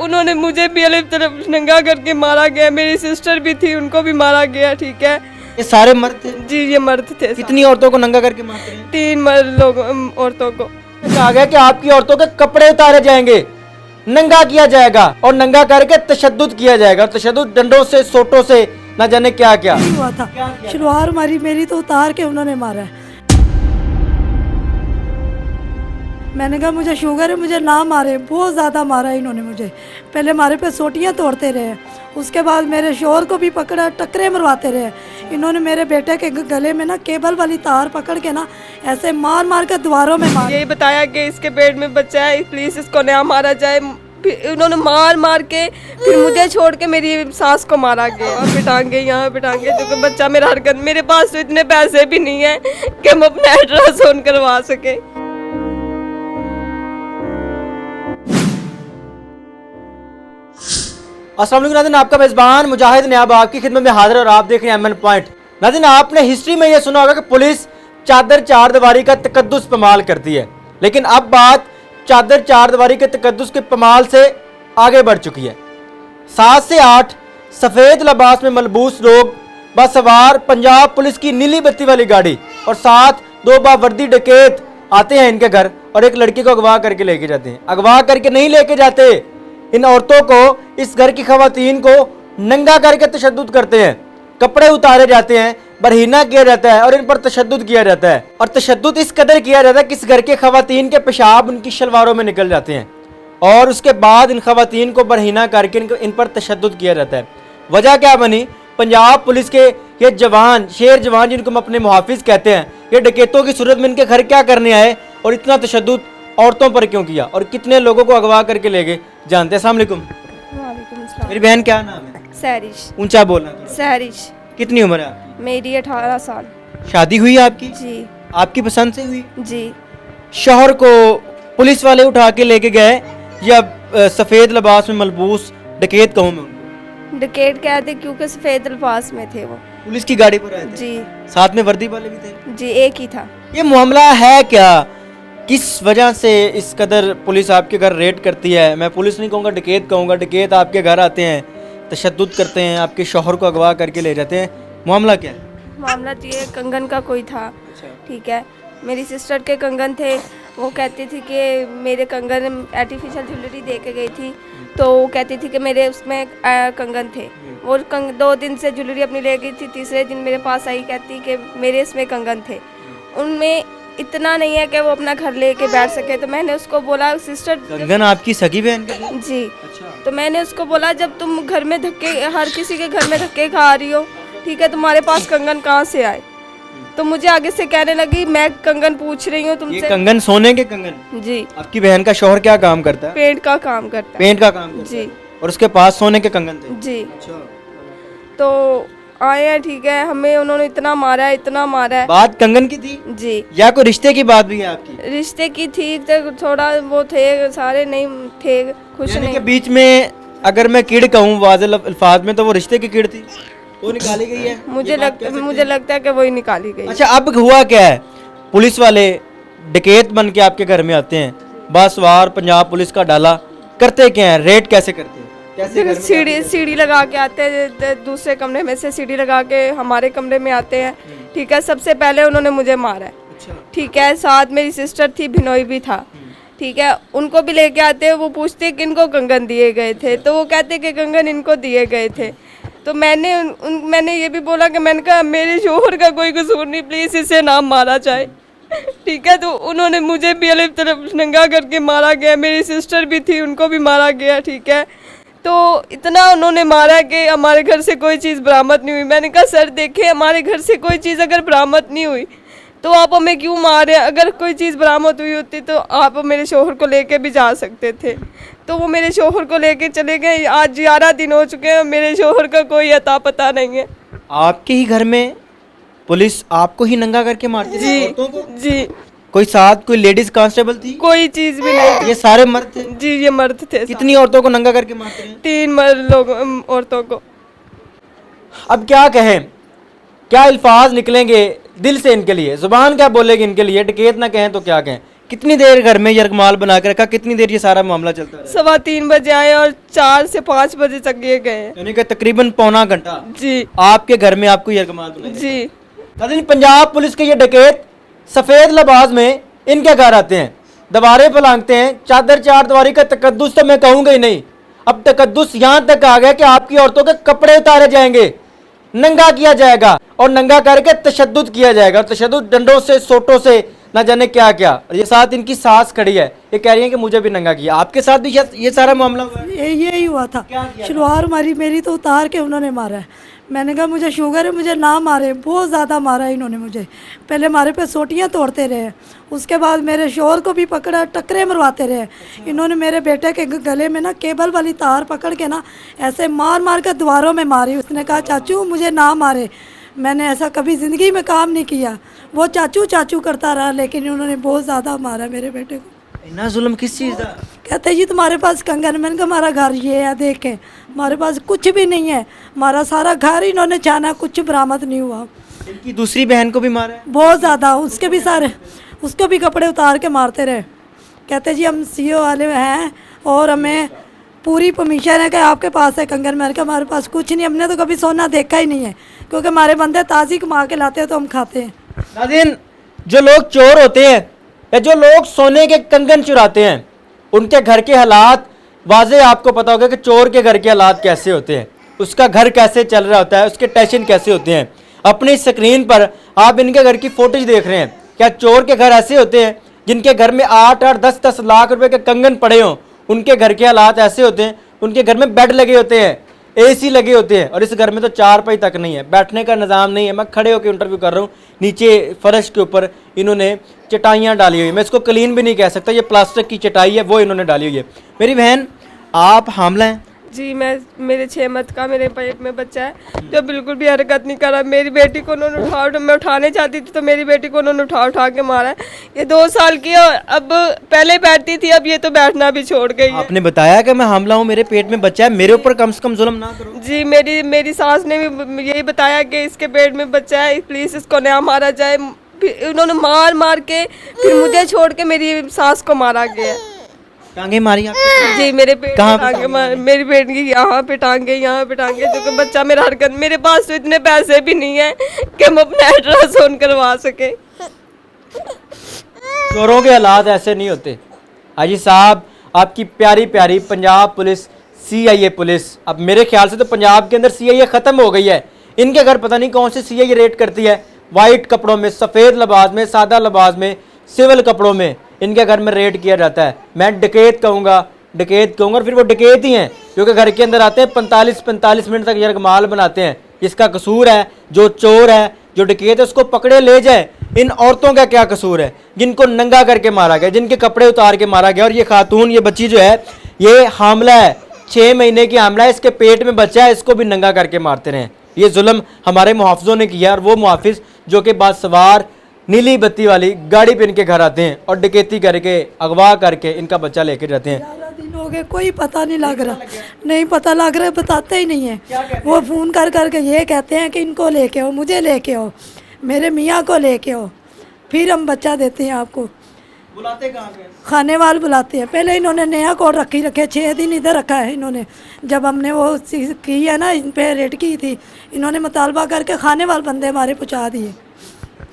उन्होंने मुझे भी अलग तरफ नंगा करके मारा गया, मेरी सिस्टर भी थी उनको भी मारा गया। ठीक है, ये सारे मर्द थे? जी ये मर्द थे। कितनी औरतों को नंगा करके मारते हैं? 3 मर्द लोग औरतों को। कहा गया कि आपकी औरतों के कपड़े उतारे जाएंगे, नंगा किया जाएगा और नंगा करके तशद्दुद किया जाएगा। तशद्दुद डंडों से, सोटों से, ना जाने क्या क्या हुआ था। शलवार मारी मेरी तो उतार के उन्होंने मारा है। मैंने कहा मुझे शुगर है, मुझे ना मारे। बहुत ज़्यादा मारा इन्होंने मुझे। पहले हमारे पे सोटियाँ तोड़ते रहे, उसके बाद मेरे शोहर को भी पकड़ा, टकरे मरवाते रहे। इन्होंने मेरे बेटे के गले में ना केबल वाली तार पकड़ के ना ऐसे मार मार के दीवारों में मार। यही बताया कि इसके पेट में बच्चा है, प्लीज इसको ना मारा जाए। फिर उन्होंने मार मार के फिर मुझे छोड़ के मेरी सास को मारा गया और पिटांगे यहाँ पिटांगे, जो बच्चा मेरा हरकत। मेरे पास तो इतने पैसे भी नहीं है कि हम अपना अल्ट्रासाउंड करवा सके। अस्सलाम वालेकुम नाज़रीन, आपका मेज़बान मुजाहिद ने अब आपकी खिदमत में हाजिर और आप देख रहे हैं एमएन पॉइंट। नाज़रीन, आपने हिस्ट्री में ये सुना होगा कि पुलिस चादर चार दीवारी का तकद्दुस पमाल करती है, लेकिन अब बात चादर चार दीवारी के तकद्दुस के पमाल से आगे बढ़ चुकी है। 7 से 8 सफ़ेद लिबास में मलबूस लोग बसवार पंजाब पुलिस की नीली बत्ती वाली गाड़ी और साथ 2 बावर्दी डकैत आते हैं इनके घर और एक लड़की को अगवा करके लेके जाते हैं। अगवा करके नहीं लेके जाते, इन औरतों को, इस घर की खवातीन को नंगा करके तशद्दुद करते हैं, कपड़े उतारे जाते हैं, बरहीना किया जाता है और इन पर तशद्दुद किया जाता है। और तशद्दुद इस कदर किया जाता है कि इस घर के खवातीन के पेशाब उनकी शलवारों में निकल जाते हैं और उसके बाद इन खवातीन को बरहीना करके इन पर तशद्दुद किया जाता है। वजह क्या बनी? पंजाब पुलिस के ये जवान, शेर जवान जिनको हम अपने मुहाफिज कहते हैं, ये डकैतों की सूरत में इनके घर क्या करने आए और इतना तशद्दुद औरतों पर क्यों किया और कितने लोगों को अगवा करके ले गए, जानते हैं। अस्सलाम वालेकुम। वालेकुम अस्सलाम। मेरी बहन क्या नाम है? सहरिश। ऊंचा बोलना थोड़ा। सहरिश। कितनी उम्र है आपकी? मेरी 18 साल। शादी हुई है आपकी? जी आपकी पसंद से हुई? जी। शौहर को पुलिस वाले उठा के लेके गए या सफेद लिबास में मलबूस डकैत कहूँ मैं उनको? डकैत कहते क्योंकि सफेद लिबास में थे वो। पुलिस की गाड़ी पर आए थे? जी साथ में वर्दी वाले भी थे? जी, एक ही था। ये मामला है क्या? किस वजह से इस कदर पुलिस आपके घर रेड करती है? मैं पुलिस नहीं कहूँगा, डकैत कहूँगा। डकैत आपके घर आते हैं, तशद्दुद करते हैं, आपके शौहर को अगवा करके ले जाते हैं। मामला क्या है? मामला तो ये कंगन का कोई था। ठीक है, मेरी सिस्टर के कंगन थे। वो कहती थी कि मेरे कंगन आर्टिफिशियल ज्वेलरी दे के गई थी, तो वो कहती थी कि मेरे उसमें कंगन थे। वो 2 दिन से ज्वेलरी अपनी ले गई थी, तीसरे दिन मेरे पास आई, कहती कि मेरे इसमें कंगन थे। उनमें इतना नहीं है कि वो अपना घर लेके बैठ सके। तो मैंने उसको बोला, सिस्टर कंगन आपकी सगी बहन का? जी। तो मैंने उसको बोला, जब तुम घर में धक्के, हर किसी के घर में धक्के खा रही हो, ठीक है, तुम्हारे पास कंगन कहाँ से आए? तो मुझे आगे से कहने लगी, मैं कंगन पूछ रही हूँ ये तुमसे। कंगन सोने के कंगन? जी। आपकी बहन का शौहर क्या काम करता है? पेंट का काम करता है। पेंट का काम करता जी है और उसके पास सोने के कंगन थे? जी। अच्छा। तो आए हैं, ठीक है, हमें उन्होंने इतना मारा है, इतना मारा है। बात कंगन की थी जी। या कोई रिश्ते की बात भी है आपकी? रिश्ते की थी तो थोड़ा वो थे, सारे नहीं थे, खुश यानी नहीं। कि बीच में अगर मैं किड़ कहूँ वाज़ेह अल्फाज में, तो वो रिश्ते की किड़ थी, वो निकाली गई है? मुझे लगता है कि वही निकाली गई। अच्छा, अब हुआ क्या है? पुलिस वाले डकैत बन के आपके घर में आते हैं, बासवार पंजाब पुलिस का डाला, करते क्या है? रेड कैसे करते हैं? कैसे घर में सीढ़ी लगा के आते हैं, दूसरे कमरे में से सीढ़ी लगा के हमारे कमरे में आते हैं। ठीक है, सबसे पहले उन्होंने मुझे मारा है। अच्छा। ठीक है, साथ मेरी सिस्टर थी, बिनोई भी था। ठीक है, उनको भी लेके आते हैं। वो पूछते कि इनको कंगन दिए गए थे, तो वो कहते कि कंगन इनको दिए गए थे। तो मैंने ये भी बोला कि मैंने कहा मेरे शोहर का कोई कसूर नहीं, प्लीज़ इसे ना मारा जाए। ठीक है, तो उन्होंने मुझे भी अलग तरफ नंगा करके मारा गया, मेरी सिस्टर भी थी उनको भी मारा गया। ठीक है, तो इतना उन्होंने मारा कि हमारे घर से कोई चीज़ बरामद नहीं हुई। मैंने कहा सर देखें, हमारे घर से कोई चीज़ अगर बरामद नहीं हुई तो आप हमें क्यों मार रहे हैं? अगर कोई चीज़ बरामद हुई होती तो आप मेरे शोहर को लेके भी जा सकते थे। तो वो मेरे शोहर को लेके चले गए। आज 11 दिन हो चुके हैं, मेरे शोहर का कोई अता पता नहीं है। आपके ही घर में पुलिस आपको ही नंगा करके मारती थी? जी औरतों को? जी। कोई साथ कोई लेडीज कांस्टेबल थी? कोई चीज़ भी नहीं थी। ये सारे मर्द थे? जी, ये मर्द थे। कितनी औरतों को नंगा करके मारते हैं? 3 मर्द लोग औरतों को। अब क्या कहें, क्या अल्फाज निकलेंगे दिल से इनके लिए? जुबान क्या बोलेगी इनके लिए? डकैत ना कहें तो क्या कहें? कितनी देर घर में यरगमाल बना के रखा, कितनी देर ये सारा मामला चलता रहा? 3:15 बजे आए और 4 से 5 बजे तक ये गए। यानी कि तकरीबन पौना घंटा जी आपके घर में आपको यरगमाल बनाया। जी। नाज़रीन, पंजाब पुलिस के ये डकैत सफ़ेद लिबास में इनके घर आते हैं, दीवारें पलांगते हैं, चादर चार दीवारी का तकद्दुस तो मैं कहूँगा ही नहीं, अब तकद्दुस यहाँ तक आ गया कि आपकी औरतों के कपड़े उतारे जाएंगे, नंगा किया जाएगा और नंगा करके तशद्दुद किया जाएगा। तशद्दुद डंडों से, सोटों से, ना जाने क्या क्या। और ये साथ इनकी सास खड़ी है, ये कह रही है कि मुझे भी नंगा किया। आपके साथ भी ये सारा मामला हुआ है? यही हुआ था। क्या किया? शलवार मारी मेरी तो उतार के उन्होंने मारा है। मैंने कहा मुझे शुगर है, मुझे ना मारे, बहुत ज़्यादा मारा है इन्होंने मुझे। पहले मारे पे सोटियाँ तोड़ते रहे, उसके बाद मेरे शोहर को भी पकड़ा, टकरे मरवाते रहे। इन्होंने मेरे बेटे के गले में ना केबल वाली तार पकड़ के ना ऐसे मार मार कर दीवारों में मारी। उसने कहा चाचू मुझे ना मारे, मैंने ऐसा कभी ज़िंदगी में काम नहीं किया। वो चाचू चाचू करता रहा, लेकिन उन्होंने बहुत ज़्यादा मारा मेरे बेटे को। इतना जुल्म किस चीज़ का? कहते जी तुम्हारे पास कंगन, मैंने कहा हमारा घर ये है, देखे हमारे पास कुछ भी नहीं है, हमारा सारा घर इन्होंने छाना, कुछ बरामद नहीं हुआ। इनकी दूसरी बहन को भी मारा है? बहुत ज़्यादा, उसके भी सारे, उसको भी कपड़े उतार के मारते रहे। कहते जी हम सीओ वाले हैं और हमें पूरी परमिशन है कि आपके पास है कंगन। मैंने कहा हमारे पास कुछ नहीं, हमने तो कभी सोना देखा ही नहीं है, क्योंकि हमारे बंदे ताज़ी कमा के लाते हैं तो हम खाते हैं। नाज़रीन, जो लोग चोर होते हैं या जो लोग सोने के कंगन चुराते हैं, उनके घर के हालात वाज़े आपको पता होगा कि चोर के घर के हालात कैसे होते हैं, उसका घर कैसे चल रहा होता है, उसके टेंशन कैसे होते हैं। अपनी स्क्रीन पर आप इनके घर की फोटेज देख रहे हैं। क्या चोर के घर ऐसे होते हैं जिनके घर में 8-8, 10-10 लाख रुपए के कंगन पड़े हों? उनके घर के हालात ऐसे होते हैं, उनके घर में बेड लगे होते हैं, एसी लगे होते हैं, और इस घर में तो 4 पाई तक नहीं है, बैठने का निज़ाम नहीं है। मैं खड़े होकर इंटरव्यू कर रहा हूँ, नीचे फर्श के ऊपर इन्होंने चटाइयाँ डाली हुई, मैं इसको क्लीन भी नहीं कह सकता, ये प्लास्टिक की चटाई है वो इन्होंने डाली हुई है। मेरी बहन, आप हामला हैं? जी, मेरे 6 महीने का मेरे पेट में बच्चा है जो बिल्कुल भी हरकत नहीं कर रहा। मेरी बेटी को उन्होंने मैं उठाने चाहती थी तो मेरी बेटी को उन्होंने उठा के मारा है। ये 2 साल की है, अब पहले बैठती थी, अब ये तो बैठना भी छोड़ गई है। आपने बताया कि मैं हामला हूँ, मेरे पेट में बच्चा है, मेरे ऊपर कम से कम जुल्म ना करो। जी, मेरी सास ने भी यही बताया कि इसके पेट में बच्चा है, प्लीज़ इसको ना मारा जाए। उन्होंने मार के फिर मुझे छोड़ के मेरी सास को मारा गया। टांगे मारी आपने? जी, मेरे पेट कहाँ पे टांगे, मेरी पेट की यहाँ पे टांगे, जो कि बच्चा मेरा हरकत। मेरे पास तो इतने पैसे भी नहीं है कि हम अपना अल्ट्रासाउंड करवा सके। चोरों के हालात ऐसे नहीं होते। हाजी साहब, आपकी प्यारी प्यारी पंजाब पुलिस, CIA पुलिस, अब मेरे ख्याल से तो पंजाब के अंदर CIA ख़त्म हो गई है। इनके घर पता नहीं कौन सी CIA रेड करती है, वाइट कपड़ों में, सफ़ेद लिबास में, सादा लिबास में, सिविल कपड़ों में इनके घर में रेड किया जाता है। मैं डकैत कहूँगा और फिर वो डकैत ही हैं जो कि घर के अंदर आते हैं, 45-45 मिनट तक यरगमाल बनाते हैं। जिसका कसूर है, जो चोर है, जो डकैत है, उसको पकड़े ले जाए। इन औरतों का क्या कसूर है जिनको नंगा करके मारा गया, जिनके कपड़े उतार के मारा गया? और ये खातून, ये बच्ची जो है, ये हामला है, 6 महीने की हामला है, इसके पेट में बच्चा है, इसको भी नंगा करके मारते रहे। ये जुल्म हमारे मुहाफ़िज़ों ने किया, और वो मुहाफ़िज़ जो कि बासवार नीली बत्ती वाली गाड़ी पे इनके घर आते हैं और डकैती करके, अगवा करके इनका बच्चा लेके जाते हैं। 11 दिन हो गए, कोई पता नहीं लग रहा, नहीं पता लग रहा, बताते ही नहीं है। वो फ़ोन कर करके ये कहते हैं कि इनको लेके आओ, मुझे लेके आओ, मेरे मियाँ को लेके आओ, फिर हम बच्चा देते हैं आपको। बुलाते कहाँ पे? खाने वाल बुलाते हैं। पहले इन्होंने नया कोड रखे 6 दिन इधर रखा है इन्होंने। जब हमने वो चीज़ की है ना, इन पे रेड की थी, इन्होंने मुतालबा करके खाने वाल बंदे हमारे पहुँचा दिए।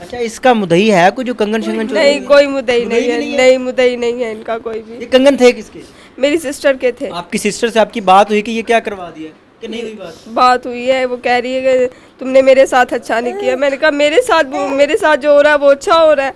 अच्छा, इसका मुदई है कोई जो कंगन शंगन चोरी? नहीं, कोई मुदई नहीं है, नहीं मुदई नहीं है इनका कोई भी। ये कंगन थे किसके? मेरी सिस्टर के थे। आपकी सिस्टर से आपकी बात हुई कि ये क्या करवा दिया कि नहीं हुई बात हुई है, वो कह रही है कि तुमने मेरे साथ अच्छा नहीं किया। मैंने कहा मेरे साथ जो हो रहा है वो अच्छा हो रहा है।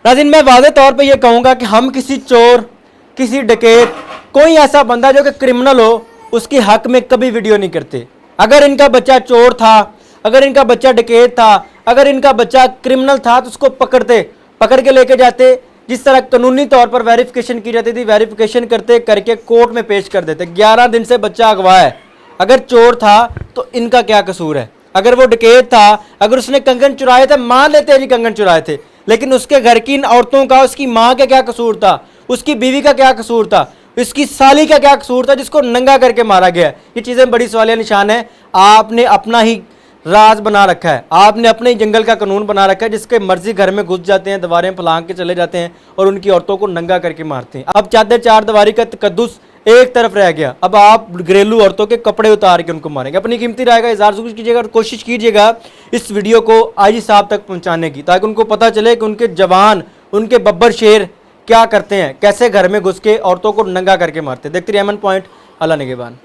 नाज़रीन, मैं वाज़े तौर पे ये कहूँगा कि हम किसी चोर, किसी डकैत, कोई ऐसा बंदा जो कि क्रिमिनल हो, उसके हक में कभी वीडियो नहीं करते। अगर इनका बच्चा चोर था, अगर इनका बच्चा डकैत था, अगर इनका बच्चा क्रिमिनल था, तो उसको पकड़ के लेके जाते। जिस तरह कानूनी तौर पर वेरिफिकेशन की जाती थी, वेरिफिकेशन करके कोर्ट में पेश कर देते। 11 दिन से बच्चा अगवा है। अगर चोर था तो इनका क्या कसूर है? अगर वो डकैत था, अगर उसने कंगन चुराए थे, मान लेते हैं जी कंगन चुराए थे, लेकिन उसके घर की इन औरतों का, उसकी माँ का क्या कसूर था? उसकी बीवी का क्या कसूर था? इसकी साली का क्या कसूर था जिसको नंगा करके मारा गया? ये चीज़ें बड़ी सवालिया निशान है। आपने अपना ही राज बना रखा है, आपने अपने ही जंगल का कानून बना रखा है जिसके मर्जी घर में घुस जाते हैं, दीवारें फलांग के चले जाते हैं और उनकी औरतों को नंगा करके मारते हैं। अब चादर चार दीवारी का तकद्दुस एक तरफ रह गया, अब आप घरेलू औरतों के कपड़े उतार के उनको मारेंगे। अपनी कीमती राय का इज़हार जरूर कीजिएगा और कोशिश कीजिएगा इस वीडियो को आईजी साहब तक पहुंचाने की, ताकि उनको पता चले कि उनके जवान, उनके बब्बर शेर क्या करते हैं, कैसे घर में घुस के औरतों को नंगा करके मारते हैं। देखते रहिए एमएन पॉइंट, अल्लाह निगहबान।